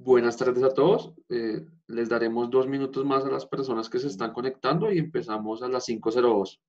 Buenas tardes a todos. Les daremos 2 minutos más a las personas que se están conectando y empezamos a las 5:02.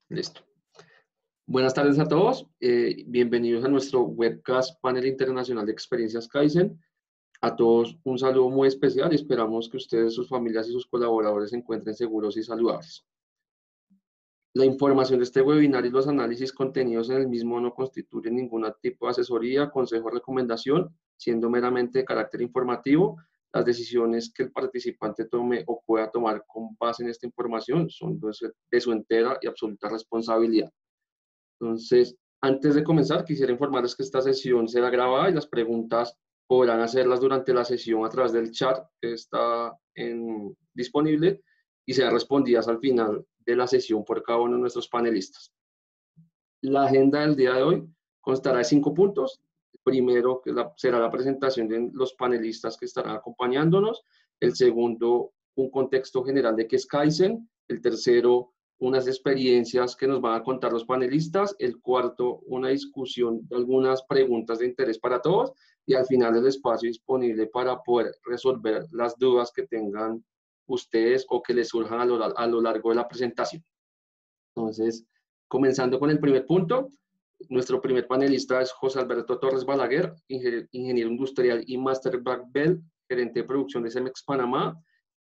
Listo. Buenas tardes a todos. Bienvenidos a nuestro webcast Panel Internacional de Experiencias Kaizen. A todos un saludo muy especial y esperamos que ustedes, sus familias y sus colaboradores se encuentren seguros y saludables. La información de este webinar y los análisis contenidos en el mismo no constituyen ningún tipo de asesoría, consejo o recomendación, siendo meramente de carácter informativo. Las decisiones que el participante tome o pueda tomar con base en esta información son de su entera y absoluta responsabilidad. Entonces, antes de comenzar, quisiera informarles que esta sesión será grabada y las preguntas podrán hacerlas durante la sesión a través del chat que está disponible y serán respondidas al final de la sesión por cada uno de nuestros panelistas. La agenda del día de hoy constará de 5 puntos. El primero será la presentación de los panelistas que estarán acompañándonos. El segundo, un contexto general de qué es Kaizen. El tercero, unas experiencias que nos van a contar los panelistas. El cuarto, una discusión de algunas preguntas de interés para todos. Y al final, el espacio disponible para poder resolver las dudas que tengan ustedes o que les surjan a lo largo de la presentación. Entonces, comenzando con el primer punto, nuestro primer panelista es José Alberto Torres Balaguer, ingeniero industrial y Master Black Belt, gerente de producción de Cemex Panamá,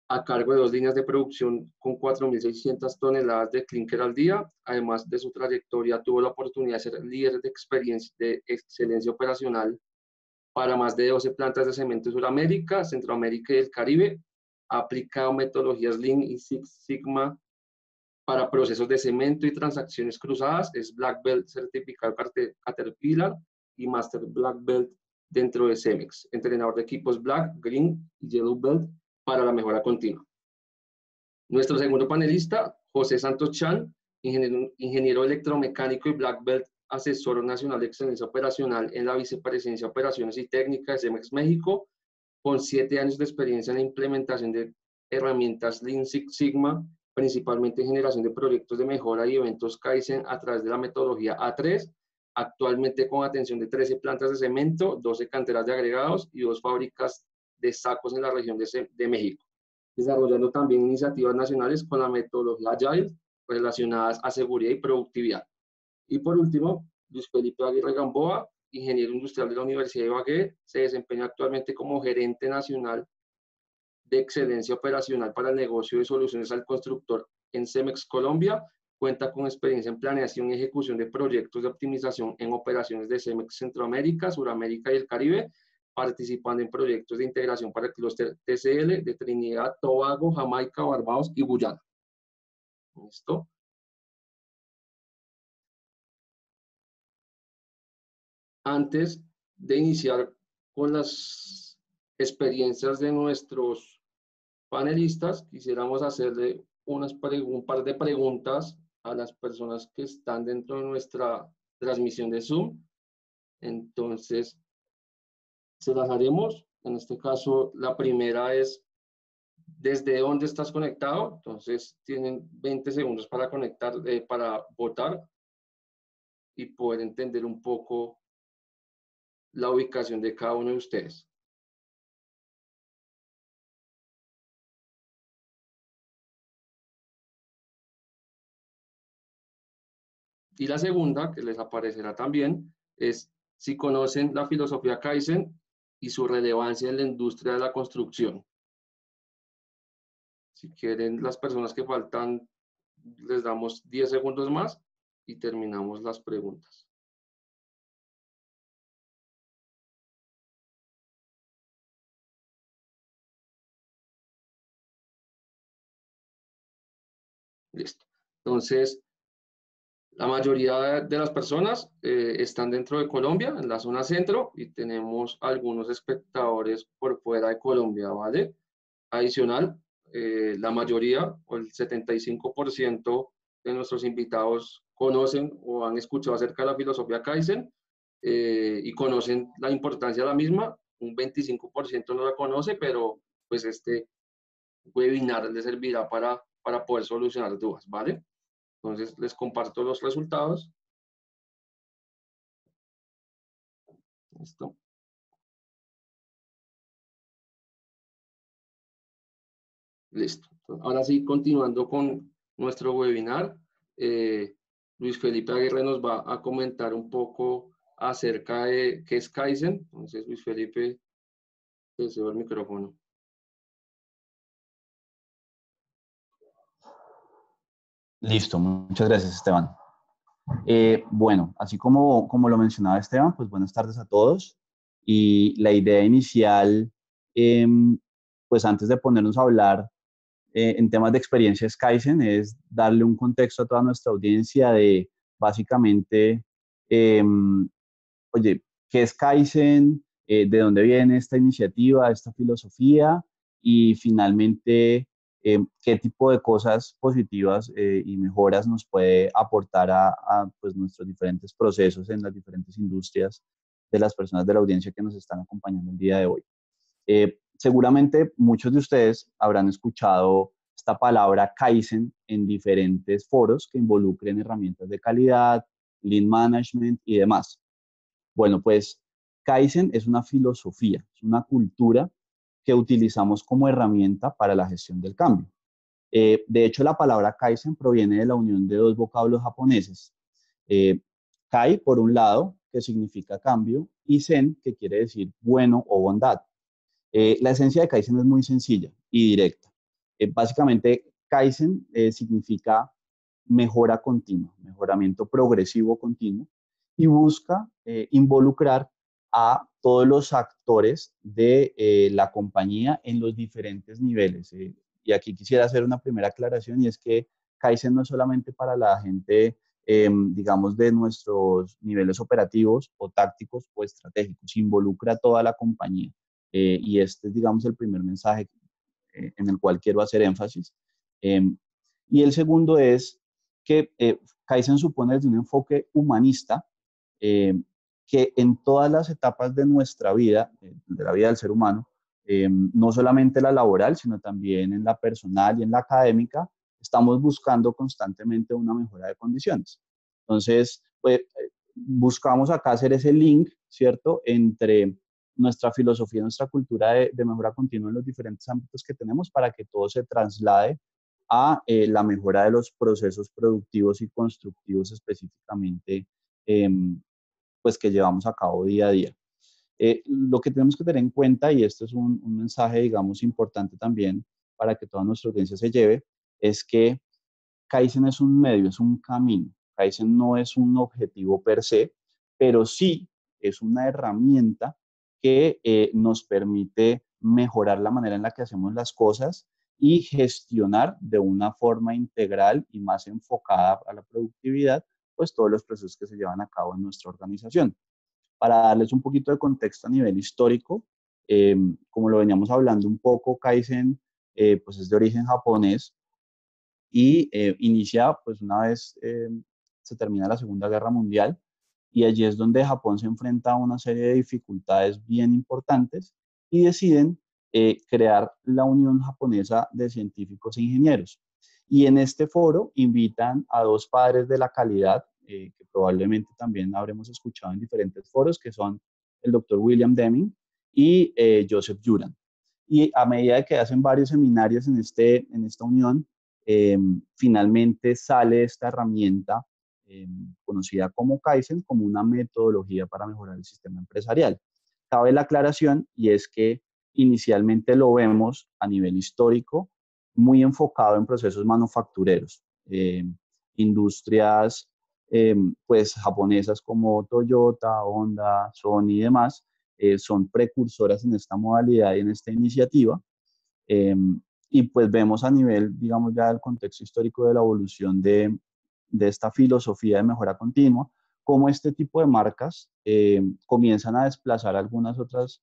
a cargo de 2 líneas de producción con 4.600 toneladas de clinker al día. Además de su trayectoria, tuvo la oportunidad de ser líder de excelencia operacional para más de 12 plantas de cemento en Sudamérica, Centroamérica y el Caribe. Ha aplicado metodologías Lean y Six Sigma para procesos de cemento y transacciones cruzadas. Es Black Belt certificado Caterpillar y Master Black Belt dentro de Cemex. Entrenador de equipos Black, Green y Yellow Belt para la mejora continua. Nuestro segundo panelista, José Santos Chan, ingeniero electromecánico y Black Belt, asesor nacional de excelencia operacional en la Vicepresidencia de Operaciones y Técnicas de Cemex México, con 7 años de experiencia en la implementación de herramientas Lean Six Sigma, principalmente en generación de proyectos de mejora y eventos Kaizen a través de la metodología A3, actualmente con atención de 13 plantas de cemento, 12 canteras de agregados y 2 fábricas de sacos en la región de México, desarrollando también iniciativas nacionales con la metodología Agile relacionadas a seguridad y productividad. Y por último, Luis Felipe Aguirre Gamboa, ingeniero industrial de la Universidad de Ibagué, se desempeña actualmente como gerente nacional de excelencia operacional para el negocio de soluciones al constructor en Cemex Colombia. Cuenta con experiencia en planeación y ejecución de proyectos de optimización en operaciones de Cemex Centroamérica, Suramérica y el Caribe, participando en proyectos de integración para el clúster TCL de Trinidad, Tobago, Jamaica, Barbados y Guyana. ¿Listo? Antes de iniciar con las experiencias de nuestros panelistas, quisiéramos hacerle un par de preguntas a las personas que están dentro de nuestra transmisión de Zoom. Entonces, se las haremos. En este caso, la primera es, ¿desde dónde estás conectado? Entonces, tienen 20 segundos para conectar, para votar y poder entender un poco la ubicación de cada uno de ustedes. Y la segunda, que les aparecerá también, es si conocen la filosofía Kaizen y su relevancia en la industria de la construcción. Si quieren, las personas que faltan, les damos 10 segundos más y terminamos las preguntas. Listo. Entonces, la mayoría de las personas están dentro de Colombia, en la zona centro, y tenemos algunos espectadores por fuera de Colombia, ¿vale? Adicional, la mayoría, o el 75% de nuestros invitados conocen o han escuchado acerca de la filosofía Kaizen y conocen la importancia de la misma. Un 25% no la conoce, pero pues este webinar les servirá para poder solucionar dudas, ¿vale? Entonces, les comparto los resultados. Listo. Listo. Ahora sí, continuando con nuestro webinar, Luis Felipe Aguirre nos va a comentar un poco acerca de qué es Kaizen. Entonces, Luis Felipe, te cedo el micrófono. Listo, muchas gracias, Esteban. Bueno, así como lo mencionaba Esteban, pues buenas tardes a todos. Y la idea inicial, pues antes de ponernos a hablar en temas de experiencias Kaizen, es darle un contexto a toda nuestra audiencia de básicamente, oye, ¿qué es Kaizen? ¿De dónde viene esta iniciativa, esta filosofía? Y finalmente, ¿qué tipo de cosas positivas y mejoras nos puede aportar a pues, nuestros diferentes procesos en las diferentes industrias de las personas de la audiencia que nos están acompañando el día de hoy? Seguramente muchos de ustedes habrán escuchado esta palabra Kaizen en diferentes foros que involucren herramientas de calidad, lean management y demás. Bueno, pues Kaizen es una filosofía, es una cultura que utilizamos como herramienta para la gestión del cambio. De hecho, la palabra Kaizen proviene de la unión de dos vocablos japoneses. Kai, por un lado, que significa cambio, y Zen, que quiere decir bueno o bondad. La esencia de Kaizen es muy sencilla y directa. Básicamente, Kaizen significa mejora continua, mejoramiento progresivo continuo, y busca involucrar a todos los actores de la compañía en los diferentes niveles. Y aquí quisiera hacer una primera aclaración, y es que Kaizen no es solamente para la gente, digamos, de nuestros niveles operativos o tácticos o estratégicos, involucra a toda la compañía. Y este es, digamos, el primer mensaje en el cual quiero hacer énfasis. Y el segundo es que Kaizen supone desde un enfoque humanista que en todas las etapas de nuestra vida, de la vida del ser humano, no solamente la laboral, sino también en la personal y en la académica, estamos buscando constantemente una mejora de condiciones. Entonces, pues, buscamos acá hacer ese link, ¿cierto?, entre nuestra filosofía, nuestra cultura de mejora continua en los diferentes ámbitos que tenemos para que todo se traslade a la mejora de los procesos productivos y constructivos específicamente, pues que llevamos a cabo día a día. Lo que tenemos que tener en cuenta, y esto es un mensaje, digamos, importante también para que toda nuestra audiencia se lleve, es que Kaizen es un medio, es un camino. Kaizen no es un objetivo per se, pero sí es una herramienta que nos permite mejorar la manera en la que hacemos las cosas y gestionar de una forma integral y más enfocada a la productividad, pues todos los procesos que se llevan a cabo en nuestra organización. Para darles un poquito de contexto a nivel histórico, como lo veníamos hablando un poco, Kaizen pues es de origen japonés y inicia pues una vez se termina la Segunda Guerra Mundial, y allí es donde Japón se enfrenta a una serie de dificultades bien importantes y deciden crear la Unión Japonesa de Científicos e Ingenieros. Y en este foro invitan a dos padres de la calidad, que probablemente también habremos escuchado en diferentes foros, que son el doctor William Deming y Joseph Juran. Y a medida que hacen varios seminarios en esta unión, finalmente sale esta herramienta conocida como Kaizen, como una metodología para mejorar el sistema empresarial. Cabe la aclaración, y es que inicialmente lo vemos a nivel histórico muy enfocado en procesos manufactureros, industrias pues japonesas como Toyota, Honda, Sony y demás, son precursoras en esta modalidad y en esta iniciativa. Eh, y pues vemos a nivel, digamos, ya del contexto histórico de la evolución de esta filosofía de mejora continua, cómo este tipo de marcas comienzan a desplazar algunas otras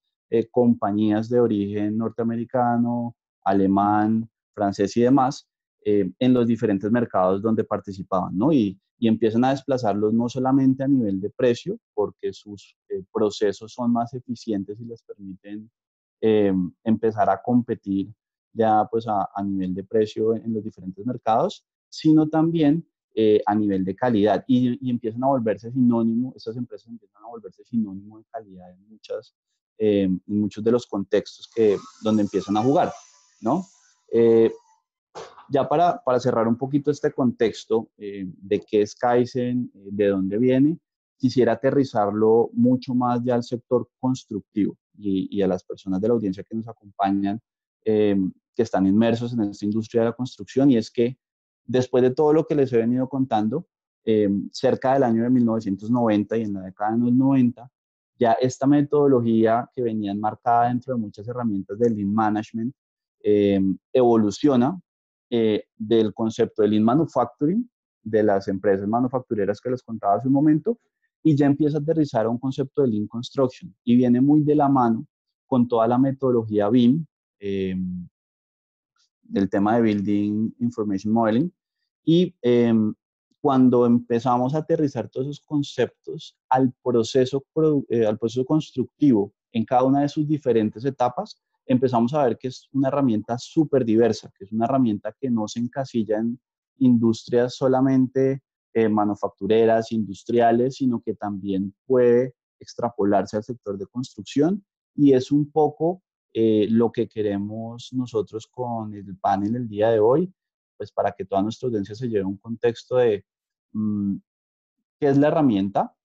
compañías de origen norteamericano, alemán, francés y demás, en los diferentes mercados donde participaban, ¿no? Y empiezan a desplazarlos no solamente a nivel de precio, porque sus procesos son más eficientes y les permiten empezar a competir ya pues a nivel de precio en los diferentes mercados, sino también a nivel de calidad, y empiezan a volverse sinónimo, estas empresas empiezan a volverse sinónimo de calidad en muchos de los contextos donde empiezan a jugar, ¿no? Ya para cerrar un poquito este contexto de qué es Kaizen, de dónde viene, quisiera aterrizarlo mucho más ya al sector constructivo y a las personas de la audiencia que nos acompañan, que están inmersos en esta industria de la construcción, y es que después de todo lo que les he venido contando, cerca del año de 1990 y en la década de los 90, ya esta metodología que venía enmarcada dentro de muchas herramientas del Lean Management evoluciona del concepto de Lean Manufacturing, de las empresas manufactureras que les contaba hace un momento, y ya empieza a aterrizar a un concepto de Lean Construction, y viene muy de la mano con toda la metodología BIM, del tema de Building Information Modeling, y cuando empezamos a aterrizar todos esos conceptos al proceso constructivo en cada una de sus diferentes etapas, empezamos a ver que es una herramienta súper diversa, que es una herramienta que no se encasilla en industrias solamente manufactureras, industriales, sino que también puede extrapolarse al sector de construcción, y es un poco lo que queremos nosotros con el panel el día de hoy, pues para que toda nuestra audiencia se lleve un contexto de qué es la herramienta,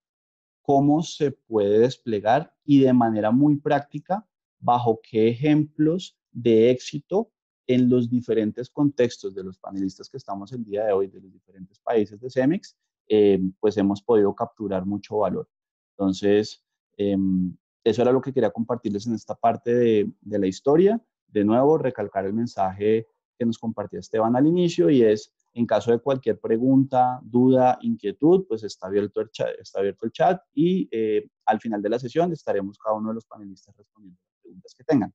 cómo se puede desplegar y de manera muy práctica bajo qué ejemplos de éxito en los diferentes contextos de los panelistas que estamos el día de hoy, de los diferentes países de CEMEX, pues hemos podido capturar mucho valor. Entonces, eso era lo que quería compartirles en esta parte de la historia. De nuevo, recalcar el mensaje que nos compartió Esteban al inicio, y es: en caso de cualquier pregunta, duda, inquietud, pues está abierto el chat y al final de la sesión estaremos cada uno de los panelistas respondiendo las preguntas que tengan.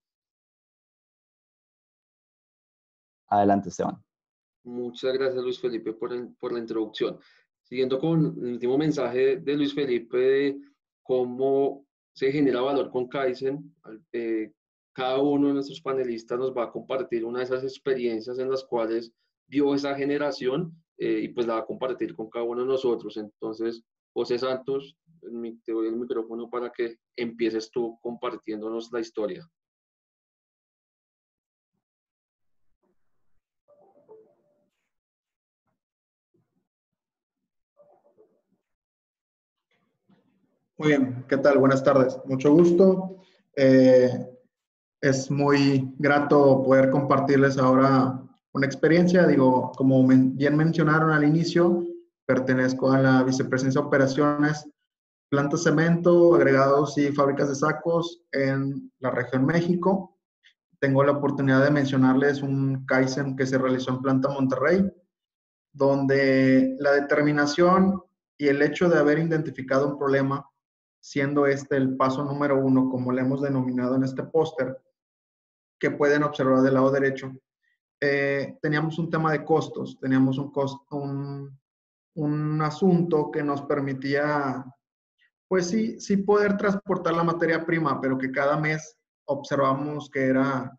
Adelante, Esteban. Muchas gracias, Luis Felipe, por la introducción. Siguiendo con el último mensaje de Luis Felipe de cómo se genera valor con Kaizen, cada uno de nuestros panelistas nos va a compartir una de esas experiencias en las cuales vio esa generación y pues la va a compartir con cada uno de nosotros. Entonces, José Santos, te doy el micrófono para que empieces tú compartiéndonos la historia. Muy bien, ¿qué tal? Buenas tardes. Mucho gusto. Es muy grato poder compartirles ahora una experiencia. Digo, como bien mencionaron al inicio, pertenezco a la Vicepresidencia de Operaciones, Planta Cemento, Agregados y Fábricas de Sacos en la región México. Tengo la oportunidad de mencionarles un Kaizen que se realizó en Planta Monterrey, donde la determinación y el hecho de haber identificado un problema, siendo este el paso número 1, como le hemos denominado en este póster, que pueden observar del lado derecho, teníamos un tema de costos, teníamos un asunto que nos permitía, pues sí poder transportar la materia prima, pero que cada mes observamos que era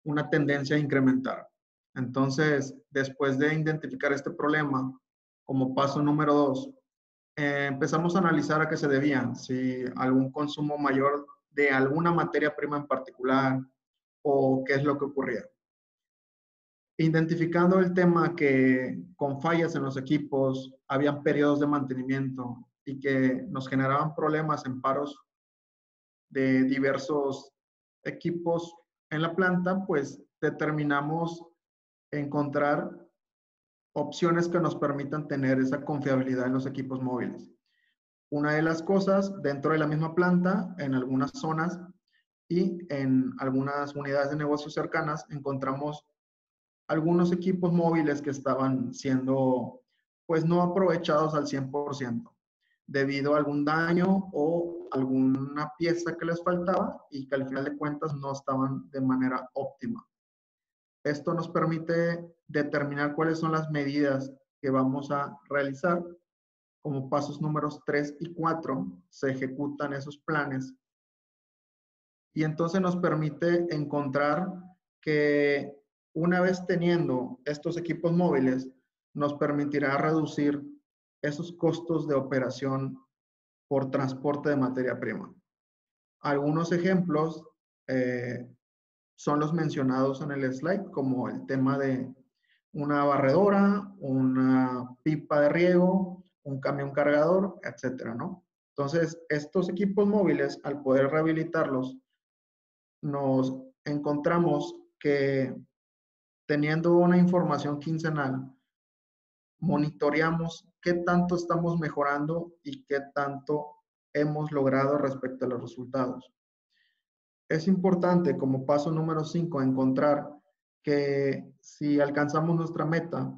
una tendencia a incrementar. Entonces, después de identificar este problema, como paso número 2, empezamos a analizar a qué se debía, si algún consumo mayor de alguna materia prima en particular o qué es lo que ocurría. Identificando el tema que con fallas en los equipos, habían periodos de mantenimiento y que nos generaban problemas en paros de diversos equipos en la planta, pues determinamos encontrar opciones que nos permitan tener esa confiabilidad en los equipos móviles. Una de las cosas, dentro de la misma planta, en algunas zonas y en algunas unidades de negocios cercanas, encontramos algunos equipos móviles que estaban siendo, pues, no aprovechados al 100%, debido a algún daño o alguna pieza que les faltaba y que al final de cuentas no estaban de manera óptima. Esto nos permite determinar cuáles son las medidas que vamos a realizar. Como pasos números 3 y 4 se ejecutan esos planes. Y entonces nos permite encontrar que una vez teniendo estos equipos móviles, nos permitirá reducir esos costos de operación por transporte de materia prima. Algunos ejemplos son los mencionados en el slide, como el tema de una barredora, una pipa de riego, un camión cargador, etcétera, ¿no? Entonces, estos equipos móviles, al poder rehabilitarlos, nos encontramos que teniendo una información quincenal, monitoreamos qué tanto estamos mejorando y qué tanto hemos logrado respecto a los resultados. Es importante, como paso número 5, encontrar que si alcanzamos nuestra meta,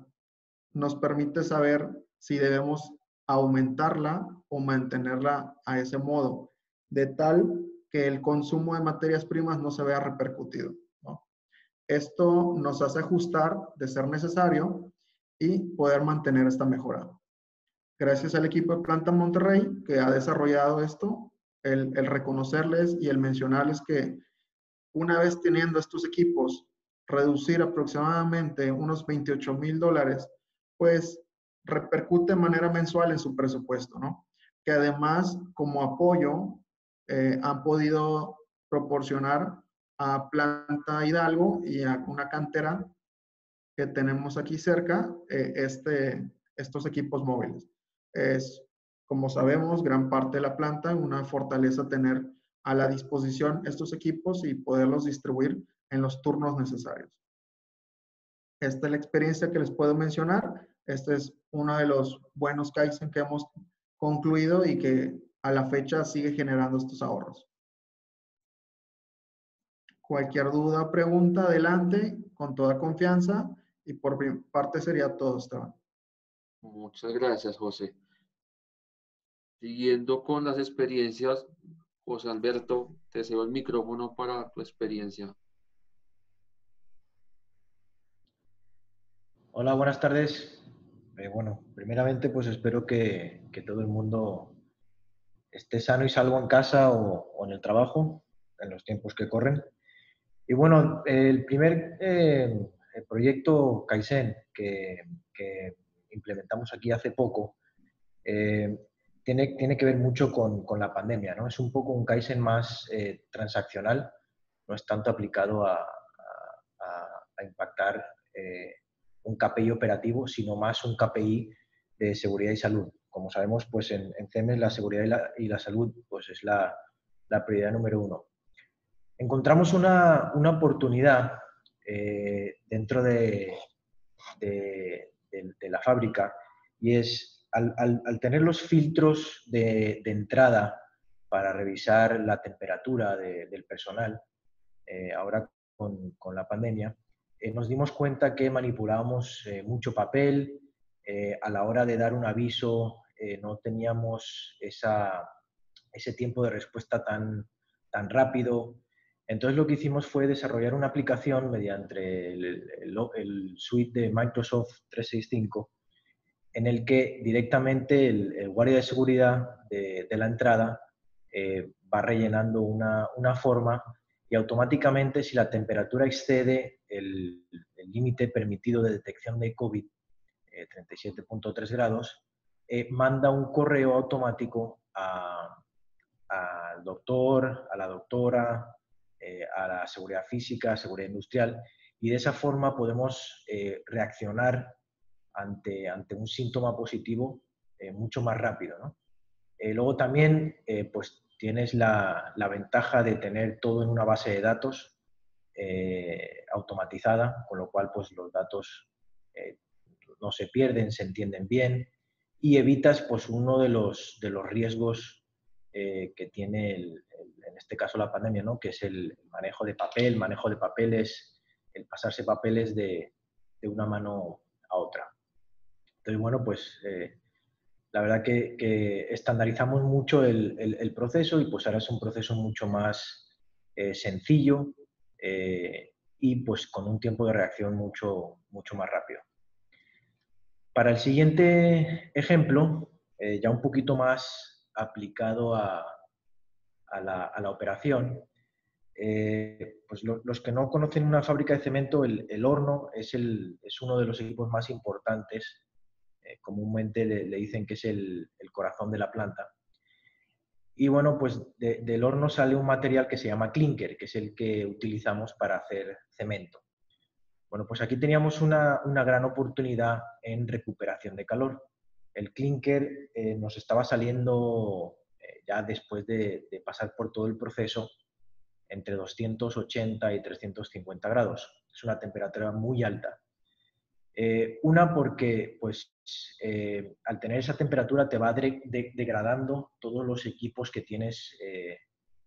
nos permite saber si debemos aumentarla o mantenerla a ese modo, de tal que el consumo de materias primas no se vea repercutido, ¿no? Esto nos hace ajustar de ser necesario y poder mantener esta mejora. Gracias al equipo de Planta Monterrey que ha desarrollado esto, el reconocerles y el mencionarles que una vez teniendo estos equipos, reducir aproximadamente unos $28,000, pues repercute de manera mensual en su presupuesto, ¿no? Que además, como apoyo, han podido proporcionar a Planta Hidalgo y a una cantera que tenemos aquí cerca, estos equipos móviles. Es, como sabemos, gran parte de la planta, una fortaleza tener a la disposición estos equipos y poderlos distribuir en los turnos necesarios. Esta es la experiencia que les puedo mencionar. Este es uno de los buenos Kaizen que hemos concluido y que a la fecha sigue generando estos ahorros. Cualquier duda o pregunta, adelante, con toda confianza. Y por mi parte sería todo, Esteban. Muchas gracias, José. Siguiendo con las experiencias, José Alberto, te cedo el micrófono para tu experiencia. Hola, buenas tardes. Bueno, primeramente pues espero que todo el mundo esté sano y salvo en casa o en el trabajo en los tiempos que corren. Y bueno, el primer el proyecto Kaizen que implementamos aquí hace poco tiene que ver mucho con la pandemia, ¿no? Es un poco un Kaizen más transaccional, no es tanto aplicado a impactar un KPI operativo, sino más un KPI de seguridad y salud. Como sabemos, pues en CEMES la seguridad y la salud pues es la prioridad número 1. Encontramos una oportunidad dentro de la fábrica, y es al tener los filtros de entrada para revisar la temperatura del personal, ahora con la pandemia, nos dimos cuenta que manipulábamos mucho papel, a la hora de dar un aviso no teníamos ese tiempo de respuesta tan rápido. Entonces lo que hicimos fue desarrollar una aplicación mediante el suite de Microsoft 365, en el que directamente el guardia de seguridad de la entrada va rellenando una forma, y automáticamente, si la temperatura excede el límite permitido de detección de COVID, 37.3 grados, manda un correo automático al doctor, a la doctora, a la seguridad física, seguridad industrial, y de esa forma podemos reaccionar ante un síntoma positivo mucho más rápido, ¿no? Luego también pues tienes la ventaja de tener todo en una base de datos automatizada, con lo cual pues los datos no se pierden, se entienden bien, y evitas pues uno de los riesgos que tiene en este caso la pandemia, ¿no? Que es el manejo de papel, manejo de papeles, el pasarse papeles de una mano a otra. Entonces, bueno, pues la verdad que estandarizamos mucho el proceso, y pues ahora es un proceso mucho más sencillo y pues con un tiempo de reacción mucho más rápido. Para el siguiente ejemplo, ya un poquito más aplicado a la operación, pues los que no conocen una fábrica de cemento, el horno es uno de los equipos más importantes. Comúnmente le dicen que es el corazón de la planta. Y bueno, pues del horno sale un material que se llama clinker, que es el que utilizamos para hacer cemento. Bueno, pues aquí teníamos una gran oportunidad en recuperación de calor. El clinker nos estaba saliendo ya después de pasar por todo el proceso entre 280 y 350 grados. Es una temperatura muy alta. Una porque pues, al tener esa temperatura te va degradando todos los equipos que tienes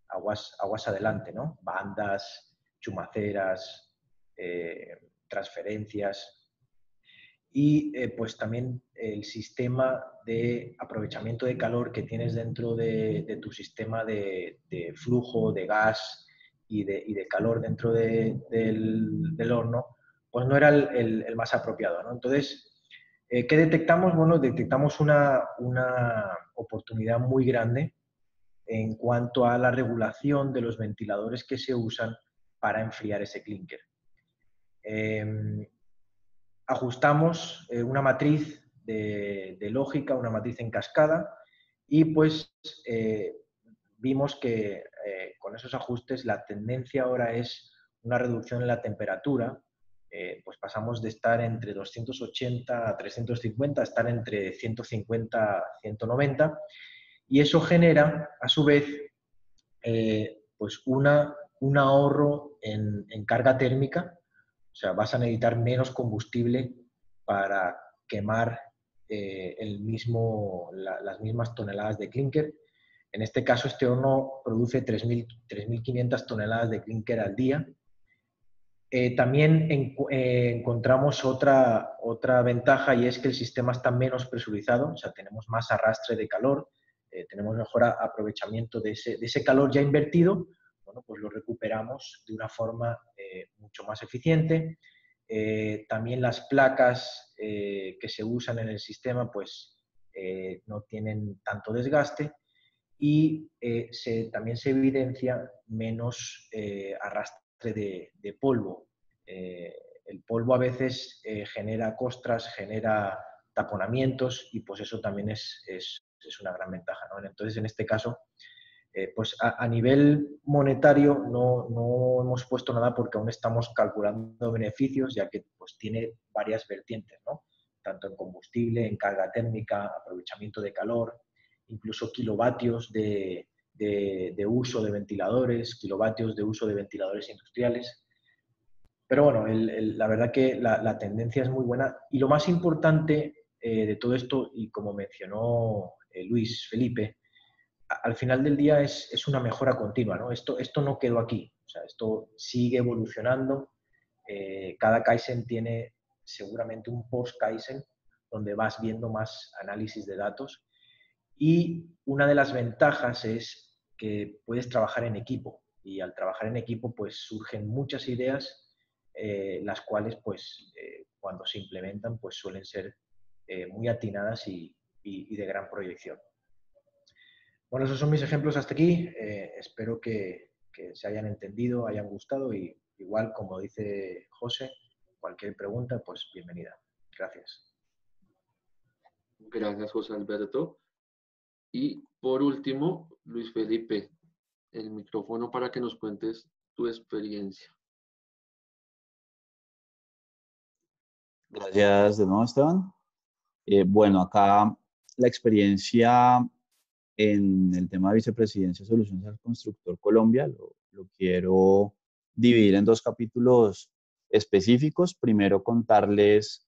aguas adelante, ¿no? Bandas, chumaceras, transferencias, y pues también el sistema de aprovechamiento de calor que tienes dentro de tu sistema de flujo de gas y de calor dentro del horno, pues no era el más apropiado, ¿no? Entonces, ¿qué detectamos? Bueno, detectamos una oportunidad muy grande en cuanto a la regulación de los ventiladores que se usan para enfriar ese clinker. Ajustamos una matriz de lógica, una matriz en cascada, y pues vimos que con esos ajustes la tendencia ahora es una reducción en la temperatura. Pues pasamos de estar entre 280 a 350 a estar entre 150 a 190, y eso genera a su vez pues un ahorro en carga térmica. O sea, vas a necesitar menos combustible para quemar las mismas toneladas de clinker. En este caso, este horno produce 3.500 toneladas de clinker al día. También encontramos otra ventaja, y es que el sistema está menos presurizado, o sea, tenemos más arrastre de calor, tenemos mejor aprovechamiento de ese calor ya invertido. Bueno, pues lo recuperamos de una forma mucho más eficiente. También las placas que se usan en el sistema pues no tienen tanto desgaste, y también se evidencia menos arrastre de polvo. El polvo a veces genera costras, genera taponamientos, y pues eso también es una gran ventaja, ¿no? Entonces, en este caso, pues a nivel monetario no hemos puesto nada porque aún estamos calculando beneficios, ya que pues tiene varias vertientes, ¿no? Tanto en combustible, en carga térmica, aprovechamiento de calor, incluso kilovatios de uso de ventiladores, kilovatios de uso de ventiladores industriales. Pero bueno, la verdad que la tendencia es muy buena, y lo más importante de todo esto, y como mencionó Luis Felipe, al final del día es una mejora continua, ¿no? Esto no quedó aquí, o sea, esto sigue evolucionando. Cada Kaizen tiene seguramente un post-Kaizen donde vas viendo más análisis de datos, y una de las ventajas es que puedes trabajar en equipo, y al trabajar en equipo pues surgen muchas ideas, las cuales pues cuando se implementan pues suelen ser muy atinadas y de gran proyección. Bueno, esos son mis ejemplos hasta aquí. Espero que se hayan entendido, hayan gustado, y igual, como dice José, cualquier pregunta, pues bienvenida. Gracias. Gracias, José Alberto. Y por último, Luis Felipe, el micrófono para que nos cuentes tu experiencia. Gracias de nuevo, Esteban. Bueno, acá la experiencia en el tema de vicepresidencia de Soluciones al Constructor Colombia lo quiero dividir en dos capítulos específicos. Primero, contarles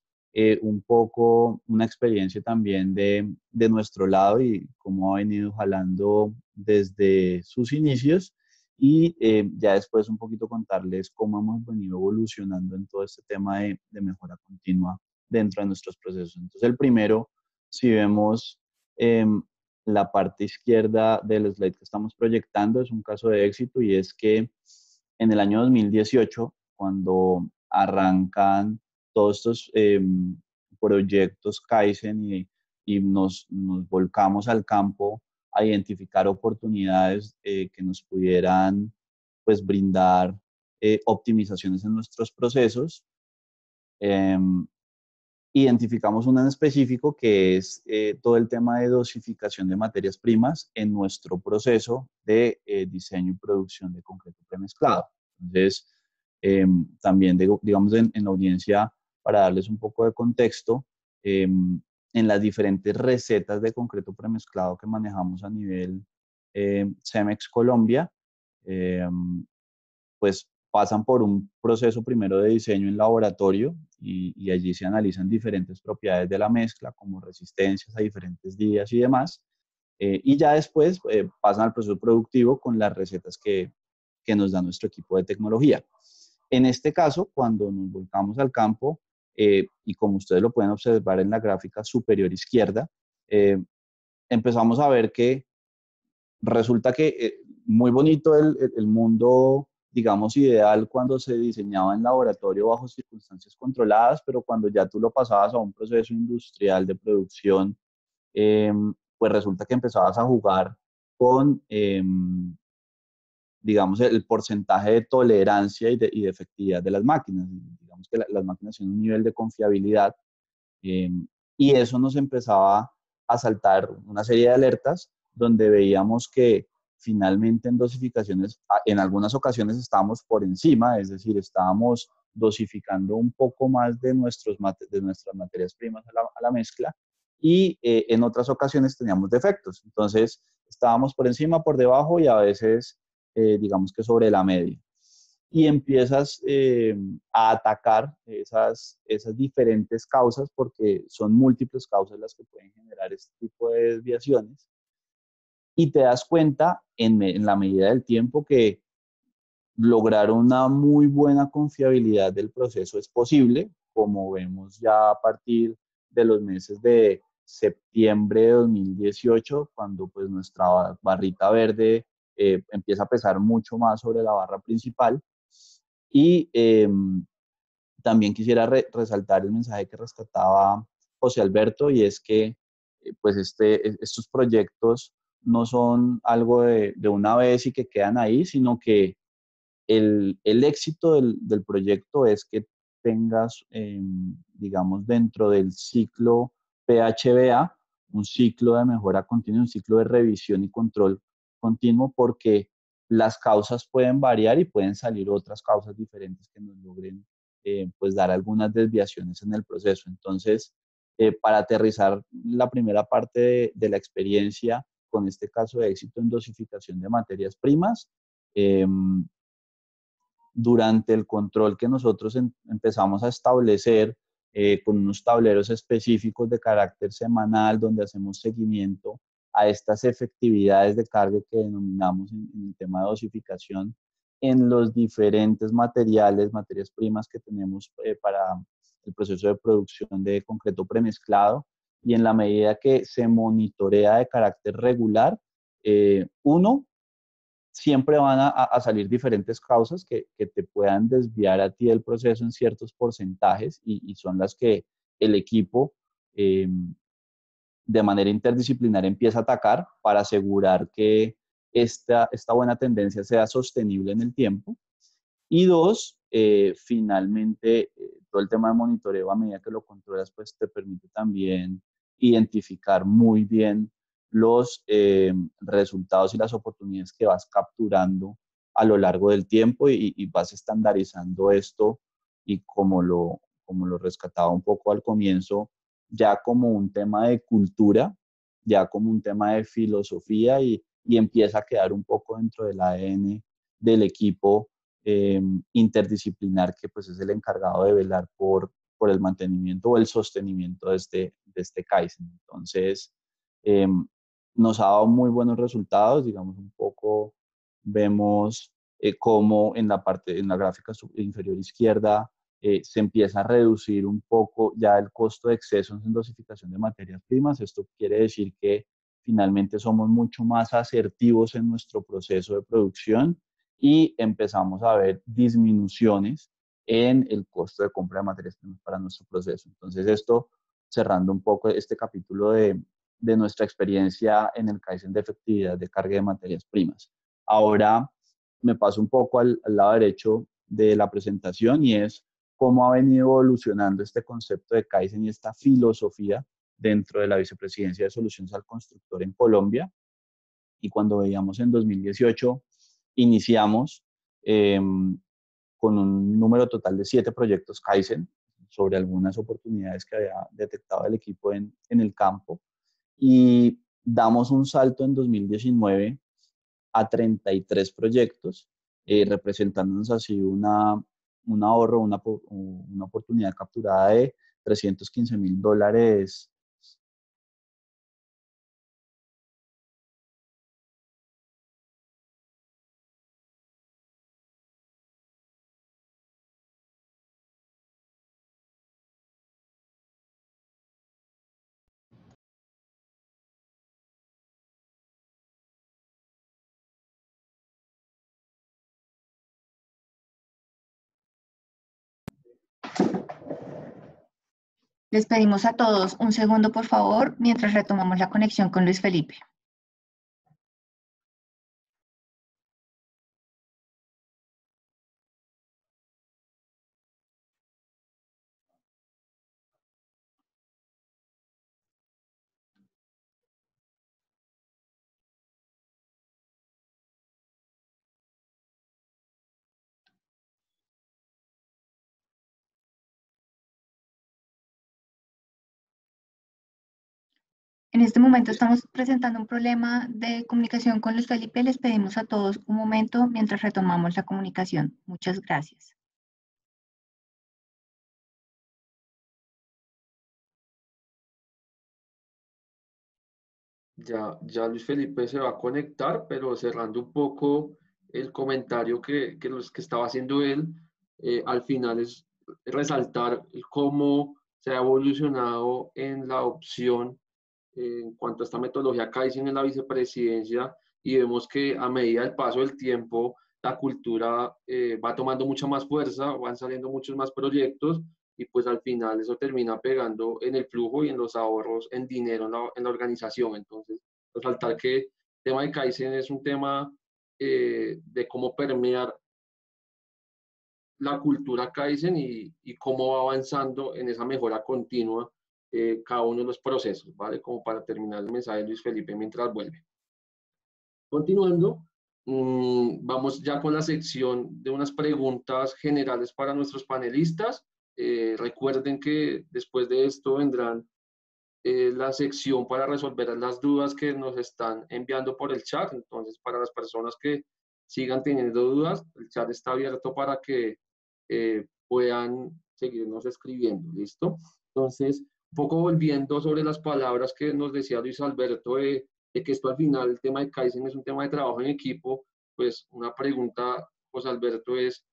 un poco una experiencia también de nuestro lado y cómo ha venido jalando desde sus inicios, y ya después un poquito contarles cómo hemos venido evolucionando en todo este tema de mejora continua dentro de nuestros procesos. Entonces, el primero, si vemos la parte izquierda del slide que estamos proyectando, es un caso de éxito, y es que en el año 2018, cuando arrancan todos estos proyectos Kaizen y nos volcamos al campo a identificar oportunidades que nos pudieran pues brindar optimizaciones en nuestros procesos. Identificamos una en específico que es todo el tema de dosificación de materias primas en nuestro proceso de diseño y producción de concreto premezclado. Entonces, también digamos en la audiencia, para darles un poco de contexto, en las diferentes recetas de concreto premezclado que manejamos a nivel CEMEX Colombia, pues pasan por un proceso primero de diseño en laboratorio, y allí se analizan diferentes propiedades de la mezcla, como resistencias a diferentes días y demás, y ya después pasan al proceso productivo con las recetas que nos da nuestro equipo de tecnología. En este caso, cuando nos volcamos al campo, y como ustedes lo pueden observar en la gráfica superior izquierda, empezamos a ver que resulta que muy bonito el mundo, digamos, ideal cuando se diseñaba en laboratorio bajo circunstancias controladas, pero cuando ya tú lo pasabas a un proceso industrial de producción, pues resulta que empezabas a jugar con, digamos, el porcentaje de tolerancia y de efectividad de las máquinas. Digamos que las máquinas tienen un nivel de confiabilidad, y eso nos empezaba a saltar una serie de alertas donde veíamos que finalmente en dosificaciones, en algunas ocasiones estábamos por encima, es decir, estábamos dosificando un poco más de nuestras materias primas a la mezcla, y en otras ocasiones teníamos defectos. Entonces, estábamos por encima, por debajo y a veces, digamos que sobre la media. Y empiezas a atacar esas diferentes causas, porque son múltiples causas las que pueden generar este tipo de desviaciones, y te das cuenta en la medida del tiempo que lograr una muy buena confiabilidad del proceso es posible, como vemos ya a partir de los meses de septiembre de 2018, cuando pues nuestra barrita verde empieza a pesar mucho más sobre la barra principal. Y también quisiera resaltar el mensaje que rescataba José Alberto, y es que pues estos proyectos no son algo de una vez y que quedan ahí, sino que el éxito del proyecto es que tengas, digamos, dentro del ciclo PHBA, un ciclo de mejora continua, un ciclo de revisión y control continuo, porque las causas pueden variar y pueden salir otras causas diferentes que nos logren pues dar algunas desviaciones en el proceso. Entonces, para aterrizar la primera parte de la experiencia con este caso de éxito en dosificación de materias primas, durante el control que nosotros empezamos a establecer con unos tableros específicos de carácter semanal, donde hacemos seguimiento a estas efectividades de carga que denominamos en el tema de dosificación en los diferentes materiales, materias primas que tenemos para el proceso de producción de concreto premezclado, y en la medida que se monitorea de carácter regular, uno, siempre van a salir diferentes causas que te puedan desviar a ti del proceso en ciertos porcentajes, y son las que el equipo de manera interdisciplinar empieza a atacar para asegurar que esta buena tendencia sea sostenible en el tiempo. Y dos, finalmente, todo el tema de monitoreo a medida que lo controlas, pues te permite también identificar muy bien los resultados y las oportunidades que vas capturando a lo largo del tiempo, y vas estandarizando esto, y como lo rescataba un poco al comienzo, ya como un tema de cultura, ya como un tema de filosofía, y empieza a quedar un poco dentro del ADN del equipo interdisciplinar, que pues es el encargado de velar por el mantenimiento o el sostenimiento de este Kaizen. Entonces, nos ha dado muy buenos resultados. Digamos, un poco vemos cómo en la gráfica inferior izquierda se empieza a reducir un poco ya el costo de excesos en dosificación de materias primas. Esto quiere decir que finalmente somos mucho más asertivos en nuestro proceso de producción, y empezamos a ver disminuciones en el costo de compra de materias primas para nuestro proceso. Entonces, esto, cerrando un poco este capítulo de nuestra experiencia en el Kaizen de efectividad de carga de materias primas. Ahora me paso un poco al lado derecho de la presentación, y es cómo ha venido evolucionando este concepto de Kaizen y esta filosofía dentro de la Vicepresidencia de Soluciones al Constructor en Colombia. Y cuando veíamos en 2018, iniciamos con un número total de 7 proyectos Kaizen sobre algunas oportunidades que había detectado el equipo en el campo, y damos un salto en 2019 a 33 proyectos, representándonos así un ahorro, una oportunidad capturada de $315,000. Les pedimos a todos un segundo, por favor, mientras retomamos la conexión con Luis Felipe. En este momento estamos presentando un problema de comunicación con Luis Felipe. Les pedimos a todos un momento mientras retomamos la comunicación. Muchas gracias. Ya Luis Felipe se va a conectar, pero cerrando un poco el comentario que estaba haciendo él, al final es resaltar cómo se ha evolucionado en la opción en cuanto a esta metodología Kaizen en la vicepresidencia, y vemos que a medida del paso del tiempo la cultura va tomando mucha más fuerza, van saliendo muchos más proyectos, y pues al final eso termina pegando en el flujo y en los ahorros en dinero en la organización. Entonces, resaltar que el tema de Kaizen es un tema de cómo permear la cultura Kaizen y cómo va avanzando en esa mejora continua cada uno de los procesos, ¿vale? Como para terminar el mensaje de Luis Felipe mientras vuelve. Continuando, vamos ya con la sección de unas preguntas generales para nuestros panelistas. Recuerden que después de esto vendrán la sección para resolver las dudas que nos están enviando por el chat. Entonces, para las personas que sigan teniendo dudas, el chat está abierto para que puedan seguirnos escribiendo, ¿listo? Entonces, un poco volviendo sobre las palabras que nos decía Luis Alberto, de que esto al final, el tema de Kaizen es un tema de trabajo en equipo, pues una pregunta, José Alberto, es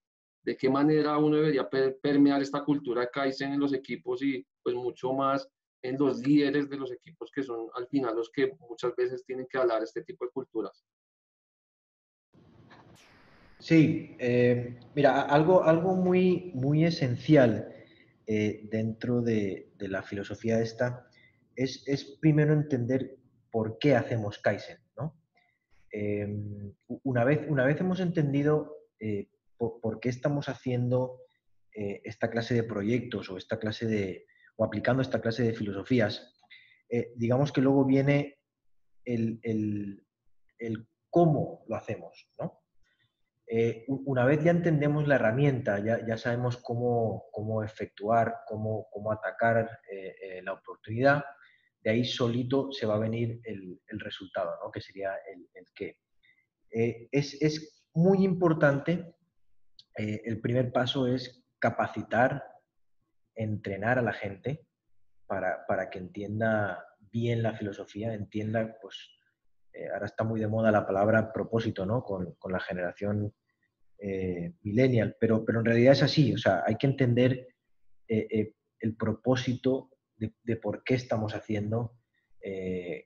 ¿de qué manera uno debería permear esta cultura de Kaizen en los equipos y pues mucho más en los líderes de los equipos que son al final los que muchas veces tienen que hablar este tipo de culturas? Sí, mira, algo muy esencial dentro de la filosofía esta es primero entender por qué hacemos Kaizen, ¿no? Una vez hemos entendido por qué estamos haciendo esta clase de proyectos o aplicando esta clase de filosofías, digamos que luego viene el cómo lo hacemos, ¿no? Una vez ya entendemos la herramienta, ya sabemos cómo efectuar, cómo atacar la oportunidad, de ahí solito se va a venir el resultado, ¿no? Que sería el qué. Es muy importante, el primer paso es capacitar, entrenar a la gente para que entienda bien la filosofía, entienda, pues, ahora está muy de moda la palabra propósito, ¿no? Con la generación millennial, pero en realidad es así, o sea, hay que entender el propósito de por qué estamos haciendo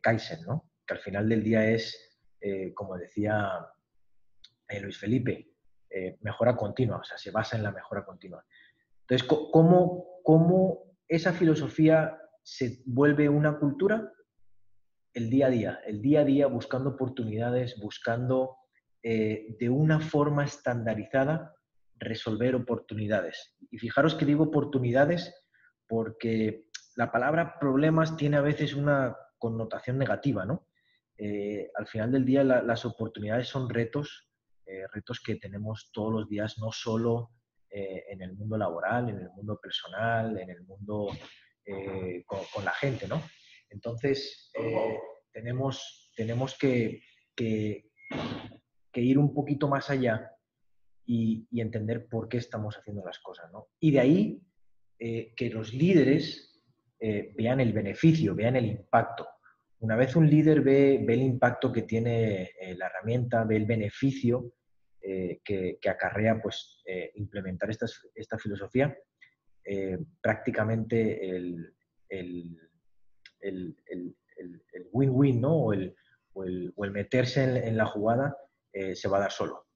Kaizen, ¿no? Que al final del día es, como decía Luis Felipe, mejora continua, o sea, se basa en la mejora continua. Entonces, ¿cómo esa filosofía se vuelve una cultura? El día a día buscando oportunidades, buscando de una forma estandarizada resolver oportunidades. Y fijaros que digo oportunidades porque la palabra problemas tiene a veces una connotación negativa, ¿no? Al final del día las oportunidades son retos, retos que tenemos todos los días, no solo en el mundo laboral, en el mundo personal, en el mundo con la gente, ¿no? Entonces, tenemos que ir un poquito más allá y entender por qué estamos haciendo las cosas, ¿no? Y de ahí que los líderes vean el beneficio, vean el impacto. Una vez un líder ve el impacto que tiene la herramienta, ve el beneficio que acarrea, pues, implementar esta filosofía, prácticamente el win-win, ¿no? O el meterse en la jugada se va a dar solo.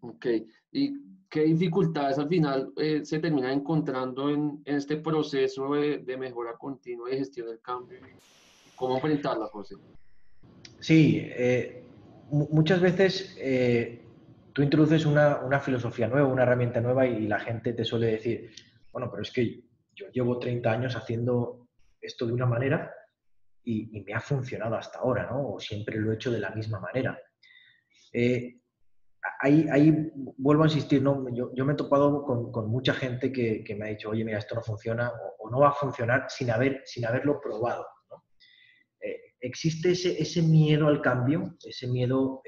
Ok, ¿y qué dificultades al final se terminan encontrando en este proceso de mejora continua y gestión del cambio? ¿Cómo enfrentarlas, José? Sí, muchas veces tú introduces una filosofía nueva, una herramienta nueva y la gente te suele decir, bueno, pero es que yo llevo 30 años haciendo esto de una manera y me ha funcionado hasta ahora, ¿no? O siempre lo he hecho de la misma manera. Ahí vuelvo a insistir, ¿no? Yo me he topado con mucha gente que me ha dicho, oye, mira, esto no funciona o no va a funcionar sin haberlo probado, ¿no? Existe ese miedo al cambio, ese miedo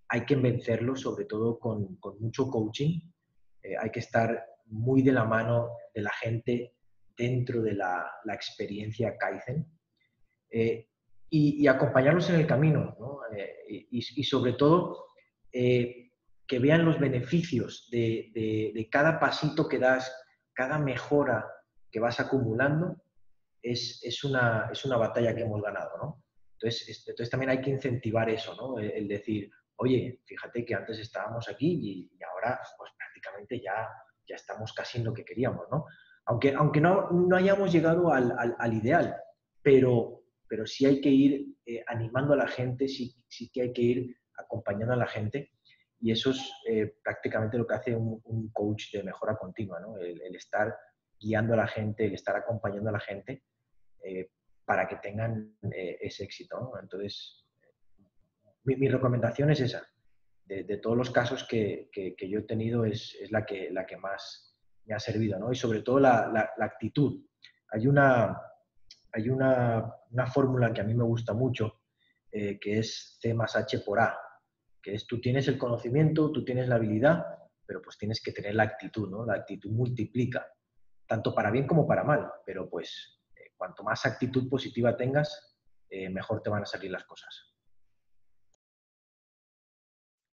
hay que vencerlo, sobre todo con mucho coaching. Hay que estar muy de la mano de la gente dentro de la experiencia Kaizen y acompañarlos en el camino, ¿no? Y sobre todo que vean los beneficios de cada pasito que das, cada mejora que vas acumulando, es una batalla que hemos ganado, ¿no? Entonces también hay que incentivar eso, ¿no? El decir, oye, fíjate que antes estábamos aquí y ahora pues prácticamente ya estamos casi en lo que queríamos, ¿no? Aunque no hayamos llegado al ideal, pero sí hay que ir animando a la gente, sí que hay que ir acompañando a la gente Y eso es prácticamente lo que hace un coach de mejora continua, ¿no? El estar guiando a la gente, el estar acompañando a la gente para que tengan ese éxito, ¿no? Entonces, mi recomendación es esa. De todos los casos que yo he tenido es la que más me ha servido, ¿no? Y sobre todo la actitud. Hay una fórmula que a mí me gusta mucho, que es C más H por A, que es tú tienes el conocimiento, tú tienes la habilidad, pero pues tienes que tener la actitud, ¿no? La actitud multiplica, tanto para bien como para mal, pero pues cuanto más actitud positiva tengas, mejor te van a salir las cosas.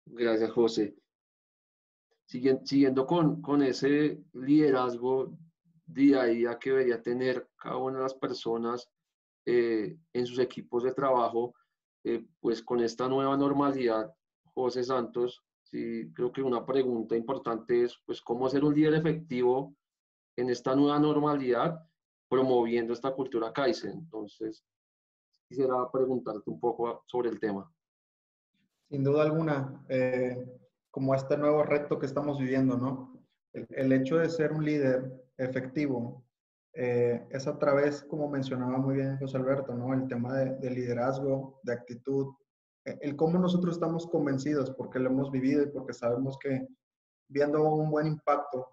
Gracias, José. Siguiendo con ese liderazgo día a día que debería tener cada una de las personas en sus equipos de trabajo, pues con esta nueva normalidad, José Santos, sí, creo que una pregunta importante es, pues, ¿cómo ser un líder efectivo en esta nueva normalidad promoviendo esta cultura Kaizen? Entonces, quisiera preguntarte un poco sobre el tema. Sin duda alguna, como este nuevo reto que estamos viviendo, ¿no? El hecho de ser un líder efectivo es a través, como mencionaba muy bien José Alberto, ¿no? El tema de liderazgo, de actitud, el cómo nosotros estamos convencidos porque lo hemos vivido y porque sabemos que viendo un buen impacto,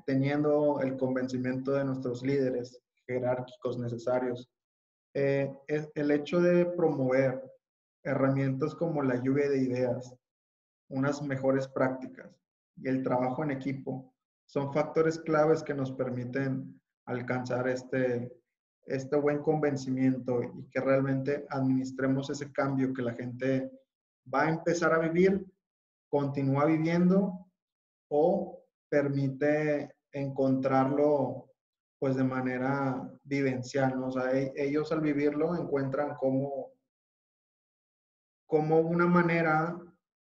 teniendo el convencimiento de nuestros líderes jerárquicos necesarios, es el hecho de promover herramientas como la lluvia de ideas, unas mejores prácticas y el trabajo en equipo son factores claves que nos permiten alcanzar este buen convencimiento y que realmente administremos ese cambio que la gente va a empezar a vivir, continúa viviendo o permite encontrarlo pues de manera vivencial, ¿no? O sea, ellos al vivirlo encuentran como una manera